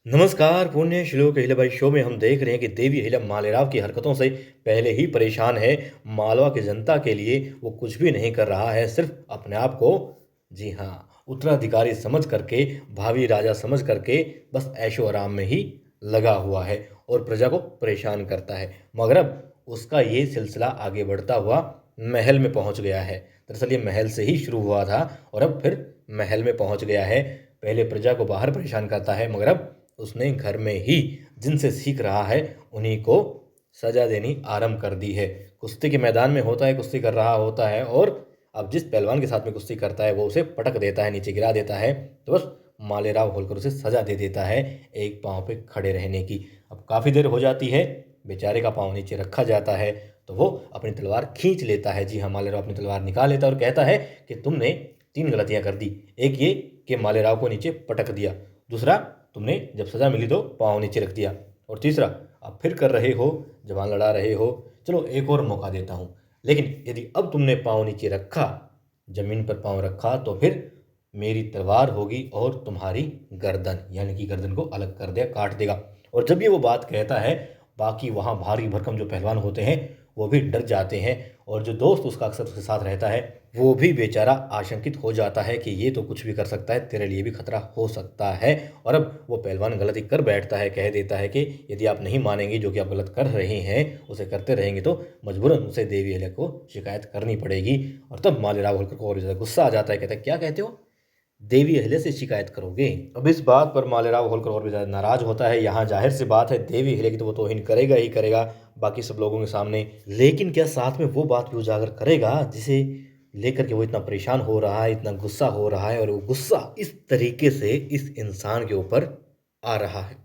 नमस्कार, पुण्य श्लोक अहिल्याबाई शो में हम देख रहे हैं कि देवी अहिल्या मालेराव की हरकतों से पहले ही परेशान है। मालवा की जनता के लिए वो कुछ भी नहीं कर रहा है, सिर्फ अपने आप को जी हाँ, उत्तराधिकारी समझ करके, भावी राजा समझ करके बस ऐशो आराम में ही लगा हुआ है और प्रजा को परेशान करता है। मगर अब उसका ये सिलसिला आगे बढ़ता हुआ महल में पहुंच गया है। दरअसल ये महल से ही शुरू हुआ था और अब फिर महल में पहुंच गया है। पहले प्रजा को बाहर परेशान करता है, मगर अब उसने घर में ही जिनसे सीख रहा है उन्हीं को सजा देनी आरंभ कर दी है। कुश्ती के मैदान में होता है, कुश्ती कर रहा होता है और अब जिस पहलवान के साथ में कुश्ती करता है वो उसे पटक देता है, नीचे गिरा देता है। तो बस मालेराव होलकर उसे सजा दे देता है एक पांव पे खड़े रहने की। अब काफ़ी देर हो जाती है, बेचारे का पांव नीचे रखा जाता है तो वो अपनी तलवार खींच लेता है। जी हाँ, मालेराव अपनी तलवार निकाल लेता है और कहता है कि तुमने 3 गलतियां कर दी। एक ये कि मालेराव को नीचे पटक दिया, दूसरा तुमने जब सजा मिली तो पाँव नीचे रख दिया, और तीसरा अब फिर कर रहे हो, जवान लड़ा रहे हो, चलो एक और मौका देता हूँ। लेकिन यदि अब तुमने पाँव नीचे रखा, जमीन पर पाँव रखा, तो फिर मेरी तलवार होगी और तुम्हारी गर्दन, यानी कि गर्दन को अलग कर दे, काट देगा। और जब ये वो बात कहता है, बाकी वहाँ भारी भरकम जो पहलवान होते हैं वो भी डर जाते हैं और जो दोस्त उसका अक्सर उसके साथ रहता है वो भी बेचारा आशंकित हो जाता है कि ये तो कुछ भी कर सकता है, तेरे लिए भी खतरा हो सकता है। और अब वो पहलवान गलती कर बैठता है, कह देता है कि यदि आप नहीं मानेंगे, जो कि आप गलत कर रहे हैं उसे करते रहेंगे तो मजबूरन उसे देवी अहिल्या को शिकायत करनी पड़ेगी। और तब मालेराव होलकर को और ज़्यादा गुस्सा आ जाता है, कहता है क्या कहते हो, देवी अहिल्या से शिकायत करोगे। अब इस बात पर मालेराव होलकर और भी ज़्यादा नाराज होता है। यहाँ जाहिर सी बात है, देवी अहिल्या की तो वो तौहीन करेगा ही करेगा बाकी सब लोगों के सामने, लेकिन क्या साथ में वो बात भी उजागर करेगा जिसे लेकर के वो इतना परेशान हो रहा है, इतना गुस्सा हो रहा है, और वो गुस्सा इस तरीके से इस इंसान के ऊपर आ रहा है।